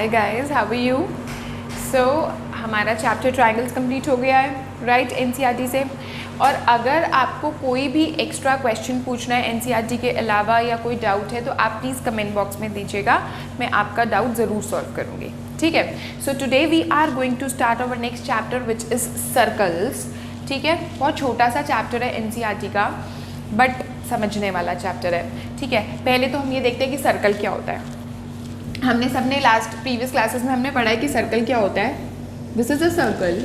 Hi guys, how are you? So हमारा chapter triangles complete हो गया है राइट एनसीईआरटी से। और अगर आपको कोई भी एक्स्ट्रा क्वेश्चन पूछना है एनसीईआरटी के अलावा या कोई डाउट है तो आप प्लीज़ कमेंट बॉक्स में दीजिएगा, मैं आपका डाउट ज़रूर सॉल्व करूँगी। ठीक है, so today we are going to start our next chapter which is circles. ठीक है, बहुत छोटा सा चैप्टर है एनसीईआरटी का बट समझने वाला चैप्टर है। ठीक है, पहले तो हम ये देखते हैं कि सर्कल क्या होता है। हमने सबने प्रीवियस क्लासेस में हमने पढ़ा है कि सर्कल क्या होता है। दिस इज अ सर्कल,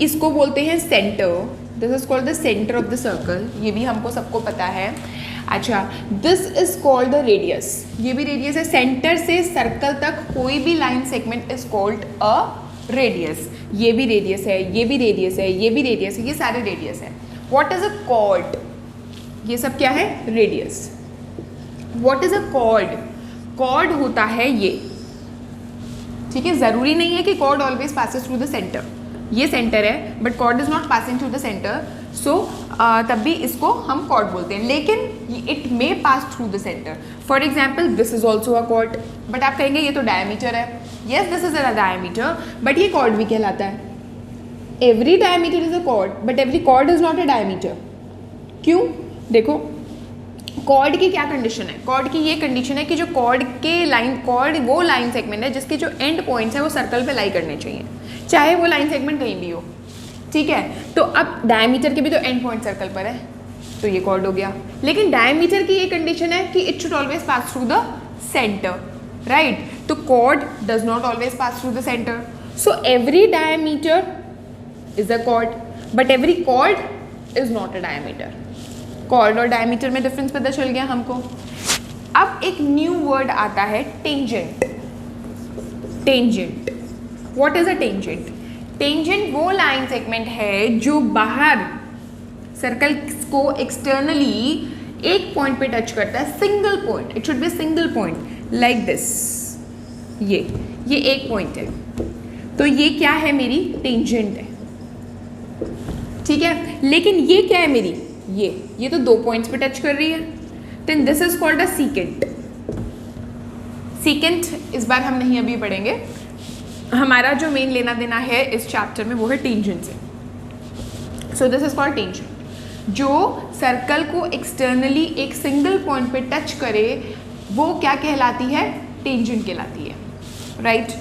इसको बोलते हैं centre, this is called the centre of the circle, ये भी हमको सबको पता है। अच्छा, this is called the radius, ये भी रेडियस है। सेंटर से सर्कल तक कोई भी line segment is called a radius. ये भी रेडियस है, ये भी रेडियस है, ये भी रेडियस है, ये सारे रेडियस है। What is a chord? ये सब क्या है? Radius. What is a chord? Chord होता है ये। ठीक है, जरूरी नहीं है कि chord always passes through the centre. ये सेंटर है but chord is not passing through the centre, so तब भी इसको हम कॉर्ड बोलते हैं, लेकिन it may pass through the centre. For example this is also a chord, but आप कहेंगे ये तो डायमीटर है। Yes, this is a diameter but ये कॉर्ड भी कहलाता है। Every diameter is a chord but every chord is not a diameter. क्यों? देखो, कॉर्ड की क्या कंडीशन है? कॉर्ड की ये कंडीशन है कि जो कॉर्ड वो लाइन सेगमेंट है जिसके जो एंड पॉइंट्स है वो सर्कल पे लाई करने चाहिए, चाहे वो लाइन सेगमेंट कहीं भी हो। ठीक है, तो अब डायमीटर के भी तो एंड पॉइंट सर्कल पर है, तो ये कॉर्ड हो गया। लेकिन डायमीटर की ये कंडीशन है कि it should always pass through the centre, right? तो chord does not always pass through the centre, so every diameter is a chord but every chord is not a diameter. Chord और diameter में difference पता चल गया हमको। अब एक new word आता है tangent. Tangent, what is a tangent? Tangent वो लाइन सेगमेंट है जो बाहर सर्कल को एक्सटर्नली एक पॉइंट पे टच करता है, single point. It should be single point like this. ये एक पॉइंट है, तो ये क्या है? मेरी टेंजेंट है। ठीक है, लेकिन ये क्या है मेरी? ये तो दो पॉइंट्स पे टच कर रही है, then this is called a secant. Secant इस बार हम नहीं अभी पढ़ेंगे, हमारा जो मेन लेना देना है इस चैप्टर में वो है टेंजेंट से। So this is called tangent. जो सर्कल को एक्सटर्नली एक सिंगल पॉइंट पे टच करे वो क्या कहलाती है? टेंजेंट कहलाती है, राइट?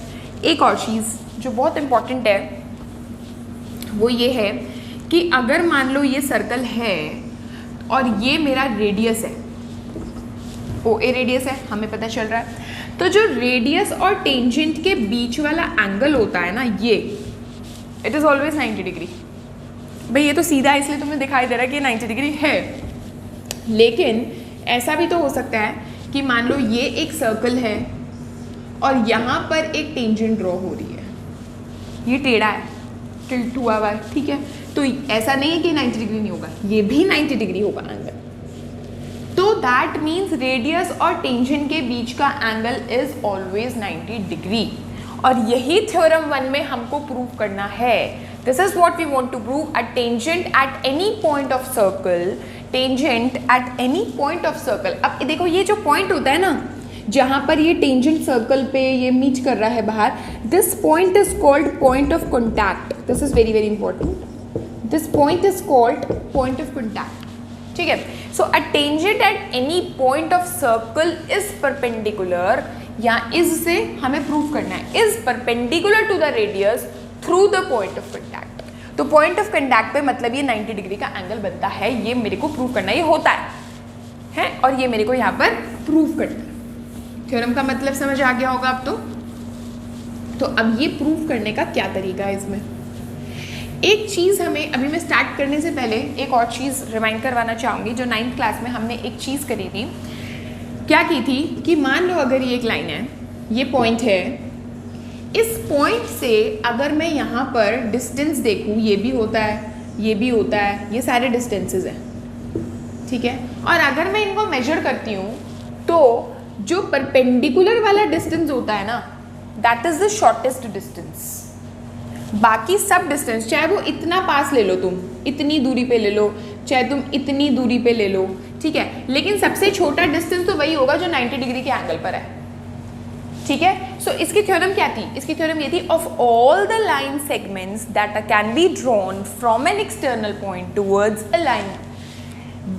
एक और चीज़ जो बहुत इंपॉर्टेंट है वो ये है कि अगर मान लो ये सर्कल है और ये मेरा रेडियस है, ओ ए रेडियस है, हमें पता चल रहा है, तो जो रेडियस और टेंजेंट के बीच वाला एंगल होता है ना, ये इट इज़ ऑलवेज 90 डिग्री। भाई ये तो सीधा है इसलिए तुम्हें दिखाई दे रहा है कि 90 डिग्री है, लेकिन ऐसा भी तो हो सकता है कि मान लो ये एक सर्कल है और यहाँ पर एक टेंजेंट ड्रॉ हो रही है, ये टेढ़ा है, टिल्ट हुआ हुआ है। ठीक है, तो ऐसा नहीं है कि 90 डिग्री नहीं होगा, ये भी 90 डिग्री होगा एंगल। तो दैट मीन्स रेडियस और टेंजेंट के बीच का एंगल इज ऑलवेज 90 डिग्री, और यही थ्योरम 1 में हमको प्रूव करना है। This is what we want to prove. A tangent at any point of circle, tangent at any point of circle. अब देखो, ये जो पॉइंट होता है ना जहाँ पर ये टेंजेंट सर्कल पे ये मीट कर रहा है बाहर, this point is called point of contact. This is very very important. This point is called point of contact. ठीक है, so a tangent at any point of circle is perpendicular, या is से हमें prove करना है, is perpendicular to the radius through the point of contact. तो point of contact पे मतलब ये 90 डिग्री का एंगल बनता है, ये मेरे को प्रूव करना है, ये होता है और ये मेरे को यहाँ पर प्रूव करना है। थ्योरम का मतलब समझ आ गया होगा अब तो अब ये प्रूव करने का क्या तरीका है इसमें? एक चीज़ हमें अभी मैं स्टार्ट करने से पहले एक और चीज़ रिमाइंड करवाना चाहूँगी, जो 9th क्लास में हमने एक चीज़ करी थी। क्या की थी कि मान लो अगर ये एक लाइन है, ये पॉइंट है, इस पॉइंट से अगर मैं यहाँ पर डिस्टेंस देखूँ, ये भी होता है, ये भी होता है, ये सारे डिस्टेंसेस हैं। ठीक है, और अगर मैं इनको मेजर करती हूँ तो जो परपेंडिकुलर वाला डिस्टेंस होता है ना, that is the shortest distance. बाकी सब डिस्टेंस, चाहे वो इतना पास ले लो, तुम इतनी दूरी पे ले लो, चाहे तुम इतनी दूरी पे ले लो, ठीक है, लेकिन सबसे छोटा डिस्टेंस तो वही होगा जो 90 डिग्री के एंगल पर है। ठीक है। सो इसकी थ्योरम क्या थी? इसकी थ्योरम ये थी, of all the line segments that can be drawn from an external point towards a line,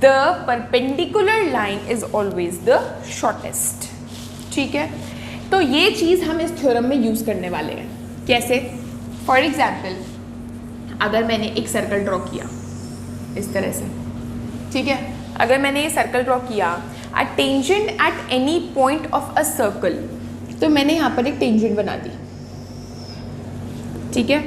the perpendicular line is always the shortest. ठीक है, तो ये चीज़ हम इस थ्योरम में यूज़ करने वाले हैं। कैसे? फॉर एग्जाम्पल, अगर मैंने एक सर्कल ड्रॉ किया इस तरह से, ठीक है, अगर मैंने ये सर्कल ड्रॉ किया अ tangent at any point of a circle, तो मैंने यहाँ पर एक टेंजेंट बना दी, ठीक है,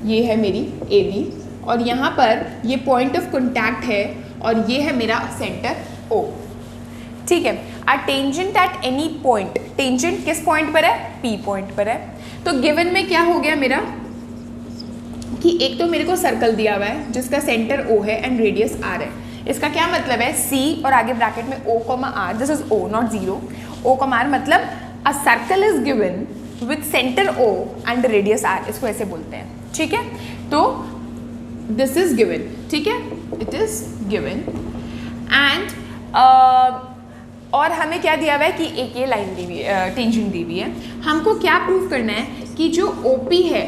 ये है मेरी ए बी, और यहाँ पर ये पॉइंट ऑफ कॉन्टैक्ट है और ये है मेरा सेंटर ओ। ठीक है, a tangent at any point, tangent किस पॉइंट पर है? पी पॉइंट पर है। तो गिवन में क्या हो गया मेरा कि एक तो मेरे को सर्कल दिया हुआ है जिसका सेंटर ओ है एंड रेडियस आर है। इसका क्या मतलब है? सी और आगे ब्रैकेट में O comma R, this is O naught zero, O comma R मतलब a circle is given with centre O and radius R, इसको ऐसे बोलते हैं। ठीक है, तो दिस इज गिवन, ठीक है, इट इज गिवन एंड और हमें क्या दिया हुआ है कि एक ये लाइन दी हुई है, टेंजेंट दी हुई है। हमको क्या प्रूव करना है कि जो ओपी है,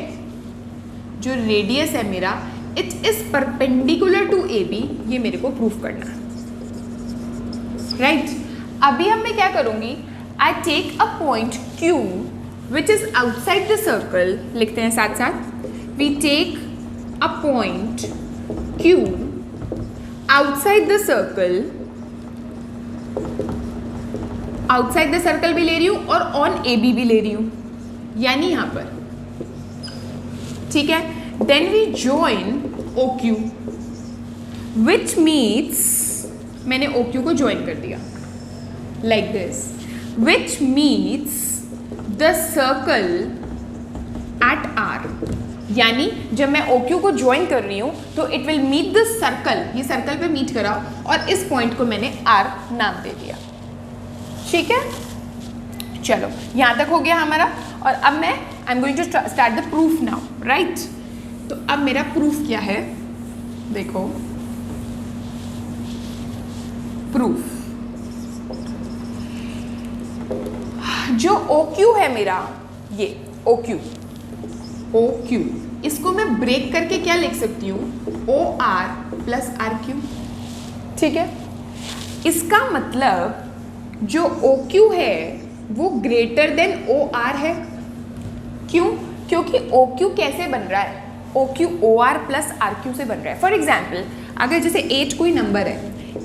जो रेडियस है मेरा, it is perpendicular to A B, ये मेरे को प्रूफ करना है, राइट। अभी हम मैं क्या करूंगी, I take a point Q which is outside the circle, लिखते हैं साथ साथ, we take a point Q outside the circle, outside the circle भी ले रही हूं और ऑन ए बी भी ले रही हूं, यानी यहां पर, ठीक है। Then we join OQ which means, मैंने OQ को ज्वाइन कर दिया like this, which means the circle at R, यानी जब मैं OQ को ज्वाइन कर रही हूं तो it will meet the circle, ये सर्कल पे मीट करा और इस पॉइंट को मैंने R नाम दे दिया। ठीक है, चलो यहां तक हो गया हमारा, और अब मैं I am going to start the proof now, right. तो अब मेरा प्रूफ क्या है, देखो, प्रूफ जो OQ है मेरा, ये OQ, इसको मैं ब्रेक करके क्या लिख सकती हूँ, OR प्लस RQ। ठीक है, इसका मतलब जो OQ है वो ग्रेटर देन OR है। क्यों? क्योंकि OQ कैसे बन रहा है, OQ OR प्लस RQ से बन रहा है। फॉर एग्जाम्पल, अगर जैसे 8 कोई नंबर है,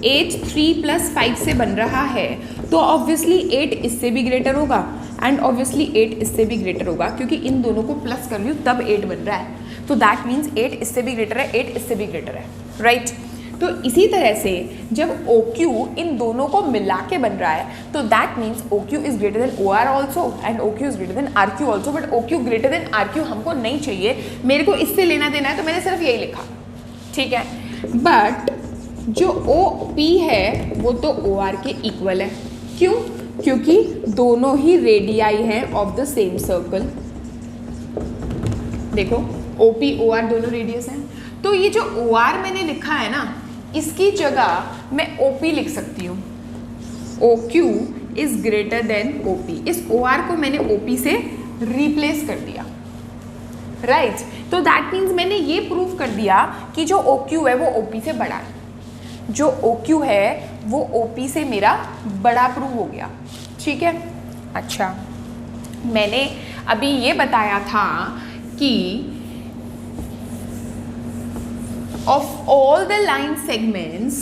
8 3 प्लस 5 से बन रहा है, तो ऑब्वियसली 8 इससे भी ग्रेटर होगा एंड ऑब्वियसली 8 इससे भी ग्रेटर होगा, क्योंकि इन दोनों को प्लस कर लूँ तब 8 बन रहा है। तो दैट मीन्स 8 इससे भी ग्रेटर है, 8 इससे भी ग्रेटर है, राइट। तो इसी तरह से जब OQ इन दोनों को मिला के बन रहा है, तो that means OQ is greater than OR also and OQ is greater than RQ also, but OQ greater than RQ हमको नहीं चाहिए, मेरे को इससे लेना देना है, तो मैंने सिर्फ यही लिखा। ठीक है, बट जो OP है वो तो OR के इक्वल है। क्यों? क्योंकि दोनों ही रेडियाई हैं ऑफ द सेम सर्कल। देखो, OP OR दोनों रेडियस हैं, तो ये जो OR मैंने लिखा है ना, इसकी जगह मैं OP लिख सकती हूँ, OQ is greater than OP। इस OR को मैंने OP से रिप्लेस कर दिया, राइट। तो दैट मीन्स मैंने ये प्रूव कर दिया कि जो OQ है वो OP से बड़ा है, जो OQ है वो OP से मेरा बड़ा प्रूव हो गया। ठीक है, अच्छा, मैंने अभी ये बताया था कि of all the line segments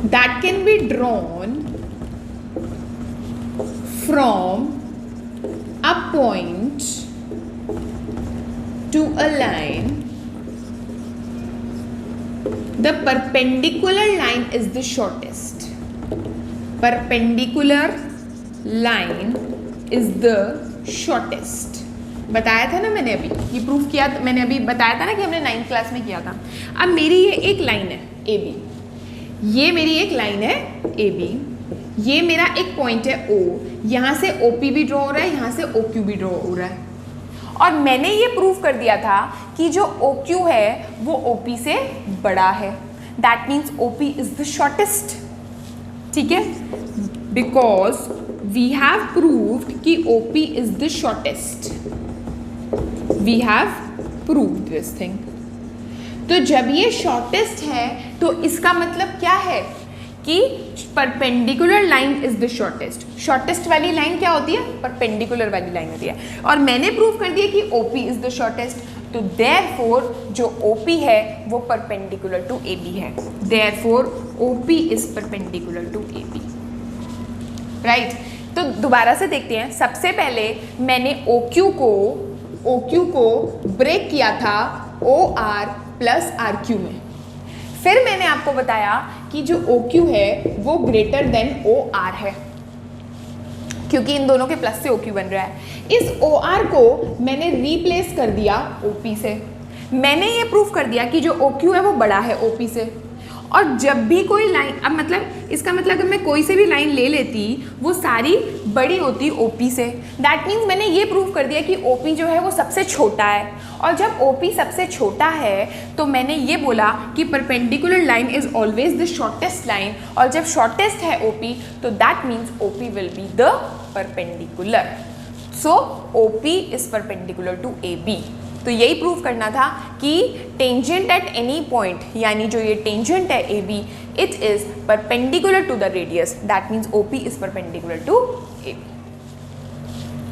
that can be drawn from a point to a line, the perpendicular line is the shortest. Perpendicular line is the shortest. बताया था ना मैंने, अभी ये प्रूफ किया, मैंने अभी बताया था ना कि हमने 9th क्लास में किया था। अब मेरी ये एक लाइन है AB, ये मेरी एक लाइन है AB, ये मेरा एक पॉइंट है O, यहाँ से OP भी ड्रॉ हो रहा है, यहाँ से OQ भी ड्रॉ हो रहा है, और मैंने ये प्रूफ कर दिया था कि जो OQ है वो OP से बड़ा है, that means OP is the shortest. ठीक है, बिकॉज वी हैव प्रूव्ड कि OP is the shortest, we have proved this thing. तो जब ये शॉर्टेस्ट है तो इसका मतलब क्या है कि perpendicular line is the shortest. Shortest वाली लाइन क्या होती है? परपेंडिकुलर वाली लाइन होती है। और मैंने प्रूव कर दिया कि OP इज द शॉर्टेस्ट, तो देयरफॉर जो OP है वो परपेंडिकुलर टू AB है। Therefore OP is perpendicular to AB, right. तो दोबारा से देखते हैं। सबसे पहले मैंने OQ को ब्रेक किया था OR प्लस RQ में। फिर मैंने आपको बताया कि जो OQ है वो ग्रेटर देन OR है, क्योंकि इन दोनों के प्लस से OQ बन रहा है। इस OR को मैंने रिप्लेस कर दिया OP से। मैंने ये प्रूफ कर दिया कि जो OQ है वो बड़ा है OP से। और जब भी कोई लाइन, अब मतलब इसका मतलब अगर मैं कोई से भी लाइन ले लेती वो सारी बड़ी होती OP से। दैट मीन्स मैंने ये प्रूव कर दिया कि OP जो है वो सबसे छोटा है। और जब OP सबसे छोटा है तो मैंने ये बोला कि perpendicular line is always the shortest line, और जब शॉर्टेस्ट है OP तो that means OP will be the perpendicular. So OP is perpendicular to AB। तो यही प्रूव करना था कि टेंजेंट एट एनी पॉइंट, यानी जो ये टेंजेंट है AB, it is perpendicular to the radius, that means OP is perpendicular to AB.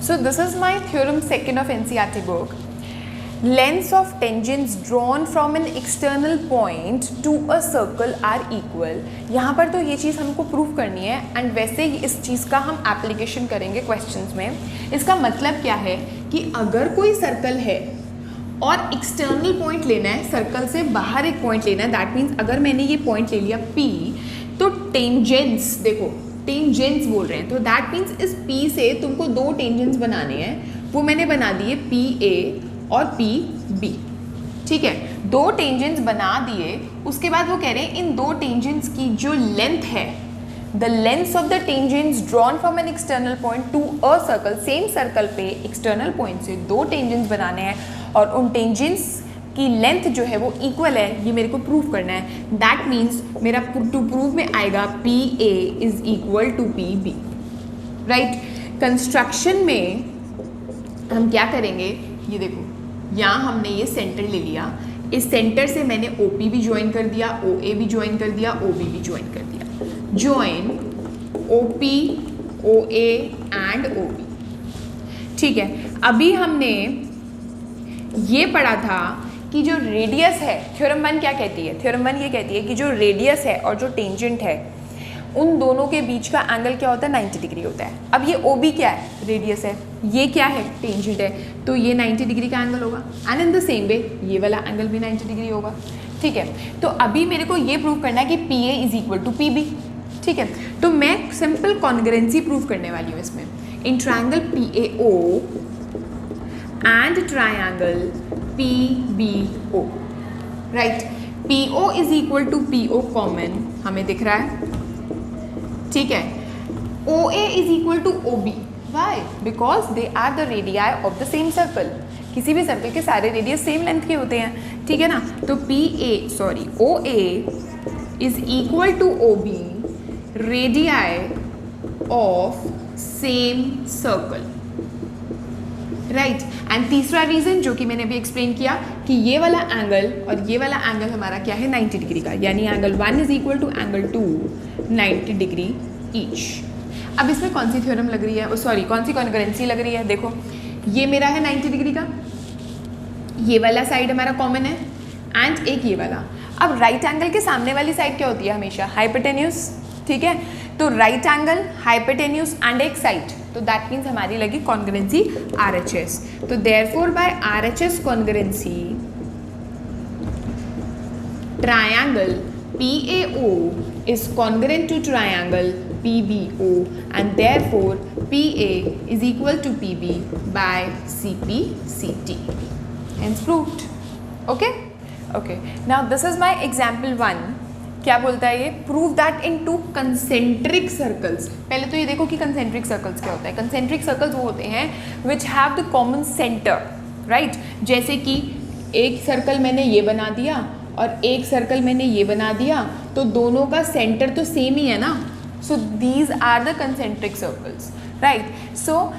So this is my theorem 2 of NCERT book. Lengths of tangents drawn from an external point to a circle are equal. यहाँ पर तो ये चीज़ हमको prove करनी है, and वैसे ही इस चीज़ का हम एप्लीकेशन करेंगे क्वेश्चंस में। इसका मतलब क्या है कि अगर कोई सर्कल है और एक्सटर्नल पॉइंट लेना है, सर्कल से बाहर एक पॉइंट लेना है, दैट मीन्स अगर मैंने ये पॉइंट ले लिया P, तो टेंजेंट्स, देखो टेंजेंट्स बोल रहे हैं, तो दैट मीन्स इस P से तुमको दो टेंजेंट्स बनाने हैं। वो मैंने बना दिए PA और PB, ठीक है। दो टेंजेंट्स बना दिए, उसके बाद वो कह रहे हैं इन दो टेंजेंट्स की जो लेंथ है, the length of the tangents drawn from an external point to a circle, same circle पे एक्सटर्नल पॉइंट से दो टेंजेंट्स बनाने हैं और उन टेंजेंट्स की लेंथ जो है वो इक्वल है, ये मेरे को प्रूव करना है। दैट मीन्स मेरा टू प्रूव में आएगा PA is equal to PB, right. Construction में हम क्या करेंगे, ये देखो यहाँ हमने ये सेंटर ले लिया, इस सेंटर से मैंने OP भी ज्वाइन कर दिया, OA भी ज्वाइन कर दिया, OB भी ज्वाइन कर दिया। Join OP, OA and OB, ठीक है। अभी हमने ये पढ़ा था कि जो रेडियस है, थ्योरम 1 क्या कहती है? थ्योरम 1 ये कहती है कि जो रेडियस है और जो टेंजेंट है उन दोनों के बीच का एंगल क्या होता है? 90 डिग्री होता है। अब ये OB क्या है? रेडियस है, ये क्या है? टेंजेंट है, तो ये 90 डिग्री का एंगल होगा, and in the same way ये वाला एंगल भी 90 डिग्री होगा, ठीक है। तो अभी मेरे को ये प्रूव करना है कि PA is equal to PB, ठीक है। तो मैं सिंपल कॉन्ग्रुएंसी प्रूव करने वाली हूँ इसमें। In triangle PAO and triangle PBO, right. PO is equal to PO common हमें दिख रहा है, ठीक है। OA is equal to OB, why? Because they are the radii of the same circle. किसी भी सर्कल के सारे रेडियस सेम लेंथ के होते हैं, ठीक है ना। तो OA is equal to OB, radii of same circle, right. And तीसरा रीजन जो कि मैंने अभी एक्सप्लेन किया कि ये वाला एंगल और ये वाला एंगल हमारा क्या है? 90 डिग्री का, यानी angle 1 is equal to angle 2 90 degree each. अब इसमें कौन सी थ्योरम लग रही है, सॉरी कौन सी कॉन्ग्रुएंसी लग रही है? देखो ये मेरा है 90 डिग्री का, ये वाला साइड हमारा कॉमन है, एंड एक ये वाला। अब राइट एंगल के सामने वाली साइड क्या होती है? हमेशा हाइपोटेन्यूज, ठीक है। तो राइट एंगल, हाइपोटेन्यूज एंड एक साइड, तो दैट मीन्स हमारी लगी कॉन्ग्रुएंसी RHS। तो therefore by RHS congruency triangle PAO is congruent to triangle PBO, and therefore PA is equal to PB by CP/CT. Hence proved. Okay? Okay. Now this is my example 1. क्या बोलता है ये? Prove that in two concentric circles. पहले तो ये देखो कि concentric circles क्या होता है। कंसेंट्रिक सर्कल्स वो होते हैं which have the common centre, right. जैसे कि एक सर्कल मैंने ये बना दिया और एक सर्कल मैंने ये बना दिया, तो दोनों का सेंटर तो सेम ही है ना, So these are the concentric circles, right? So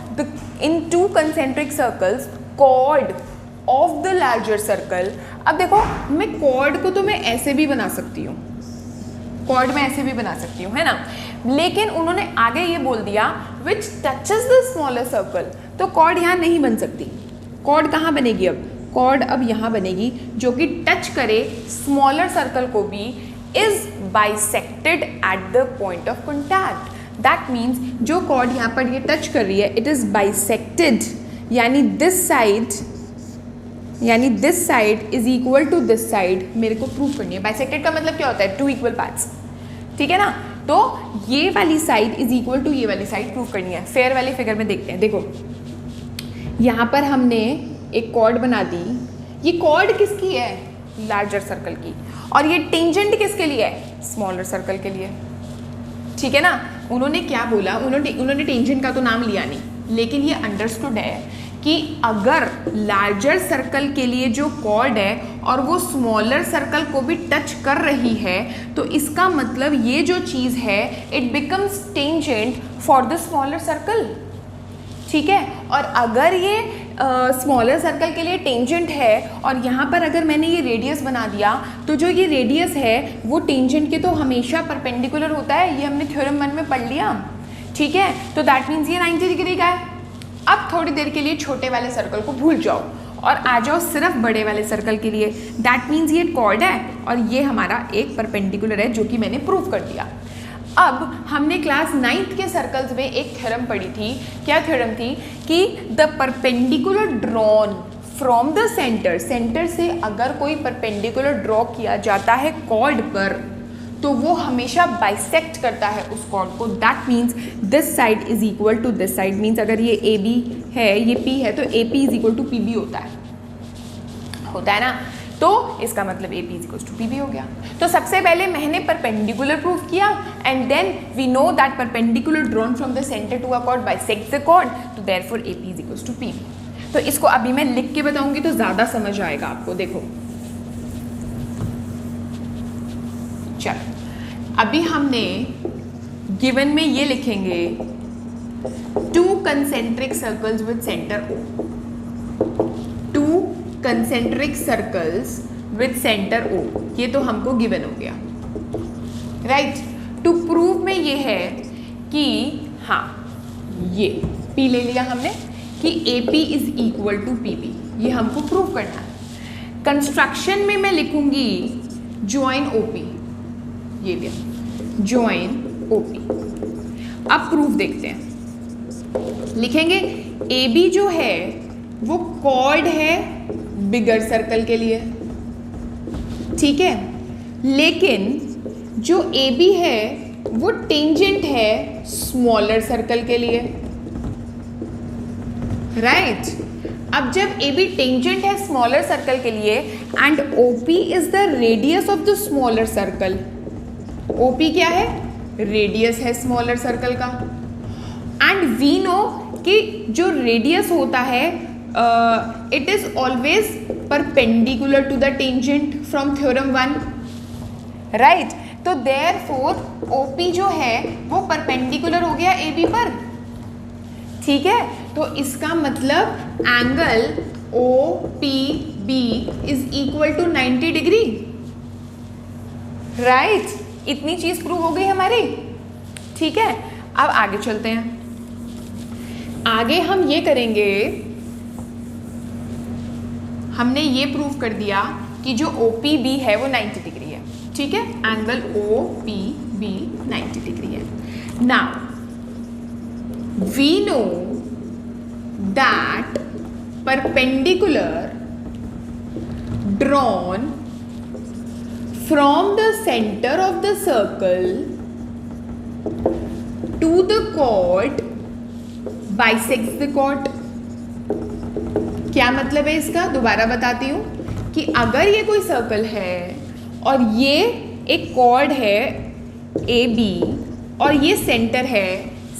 in two concentric circles, chord of the larger circle. अब देखो मैं chord को तो मैं ऐसे भी बना सकती हूँ, chord में ऐसे भी बना सकती हूँ, है ना, लेकिन उन्होंने आगे ये बोल दिया which touches the smaller circle, तो chord यहाँ नहीं बन सकती. chord कहाँ बनेगी अब? chord अब यहाँ बनेगी जो कि टच करे स्मॉलर सर्कल को भी, is bisected at the point of contact. That means जो chord यहाँ पर ये टच कर रही है, it is bisected, यानी this side is equal to this side मेरे को प्रूव करनी है. bisected का मतलब क्या होता है? टू इक्वल पार्ट्स, ठीक है ना. तो ये वाली साइड इज इक्वल टू ये वाली साइड प्रूव करनी है. फेयर वाली फिगर में देखते हैं. देखो यहाँ पर हमने एक कॉर्ड बना दी. ये कॉर्ड किसकी है? लार्जर सर्कल की. और ये टेंजेंट किसके लिए है? स्मॉलर सर्कल के लिए, ठीक है ना. उन्होंने क्या बोला? उन्होंने टेंजेंट का तो नाम लिया नहीं, लेकिन ये अंडरस्टूड है कि अगर लार्जर सर्कल के लिए जो कॉर्ड है और वो स्मॉलर सर्कल को भी टच कर रही है, तो इसका मतलब ये जो चीज़ है it becomes tangent for the smaller circle, ठीक है. और अगर ये स्मॉलर सर्कल के लिए टेंजेंट है और यहाँ पर अगर मैंने ये रेडियस बना दिया, तो जो ये रेडियस है वो टेंजेंट के तो हमेशा परपेंडिकुलर होता है. ये हमने थ्योरम 1 में पढ़ लिया, ठीक है. तो दैट मीन्स ये 90 डिग्री का है. अब थोड़ी देर के लिए छोटे वाले सर्कल को भूल जाओ और आ जाओ सिर्फ बड़े वाले सर्कल के लिए. दैट मीन्स ये कॉर्ड है और ये हमारा एक परपेंडिकुलर है, जो कि मैंने प्रूव कर दिया. अब हमने क्लास 9th के सर्कल्स में एक थ्योरम पढ़ी थी. क्या थ्योरम थी? कि the perpendicular drawn from the centre से अगर कोई परपेंडिकुलर ड्रॉ किया जाता है कॉर्ड पर, तो वो हमेशा बाइसेक्ट करता है उस कॉर्ड को. That means this side is equal to this side. Means अगर ये ए बी है, ये पी है, तो A P is equal to P B होता है ना. तो इसका मतलब A P is equal to P B हो गया. तो सबसे पहले मैंने परपेंडिकुलर प्रूव किया and then we know that perpendicular drawn from the centre to a chord bisect the chord, तो therefore A P is equal to P B. तो इसको अभी मैं लिख के बताऊंगी तो ज़्यादा समझ आएगा आपको. देखो चलो, अभी हमने गिवन में ये लिखेंगे two concentric circles with centre O. Two concentric circles with centre O, ये तो हमको गिवन हो गया, राइट. टू प्रूव में ये है कि हाँ, ये P ले लिया हमने कि AP is equal to PB, ये हमको प्रूव करना है. कंस्ट्रक्शन में मैं लिखूंगी ज्वाइन OP, ये लिया ज्वाइन OP. अब प्रूफ देखते हैं. लिखेंगे AB जो है वो कॉर्ड है बिगर सर्कल के लिए, ठीक है, लेकिन जो AB है वो टेंजेंट है स्मॉलर सर्कल के लिए, राइट. अब जब AB टेंजेंट है स्मॉलर सर्कल के लिए and OP is the radius of the smaller circle. OP क्या है? रेडियस है स्मॉलर सर्कल का. एंड वी नो कि जो रेडियस होता है it is always perpendicular to the tangent from theorem 1, right. तो देयरफॉर OP जो है वो परपेंडिकुलर हो गया AB पर, ठीक है. तो इसका मतलब angle OPB is equal to 90 degree, right. इतनी चीज प्रूव हो गई हमारी, ठीक है. अब आगे चलते हैं. आगे हम ये करेंगे, हमने ये प्रूव कर दिया कि जो OPB है वो 90 डिग्री है, ठीक है. एंगल OPB 90 डिग्री है. Now we know that perpendicular drawn from the center of the circle to the chord bisects the chord. क्या मतलब है इसका? दोबारा बताती हूँ कि अगर ये कोई सर्कल है और ये एक chord है AB और ये सेंटर है,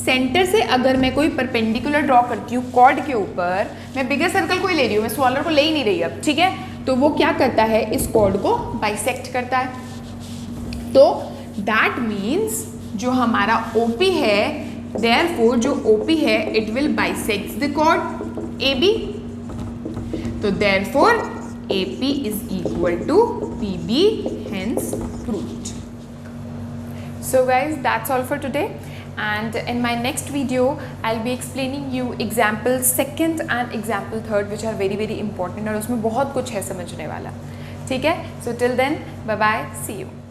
सेंटर से अगर मैं कोई परपेंडिकुलर ड्रॉ करती हूँ chord के ऊपर, मैं बिगर सर्कल को ही ले रही हूँ, मैं स्मॉलर को ले ही नहीं रही अब, ठीक है. तो वो क्या करता है? इस कॉर्ड को बाइसेक्ट करता है. तो दैट मीन्स जो हमारा OP है, therefore जो OP है it will bisect the chord AB, तो therefore AP is equal to PB, hence proved. So guys, that's all for today, and in my next video I'll be explaining you example second and example third, which are very important, और उसमें बहुत कुछ है समझने वाला. ठीक है? So till then, bye bye, see you.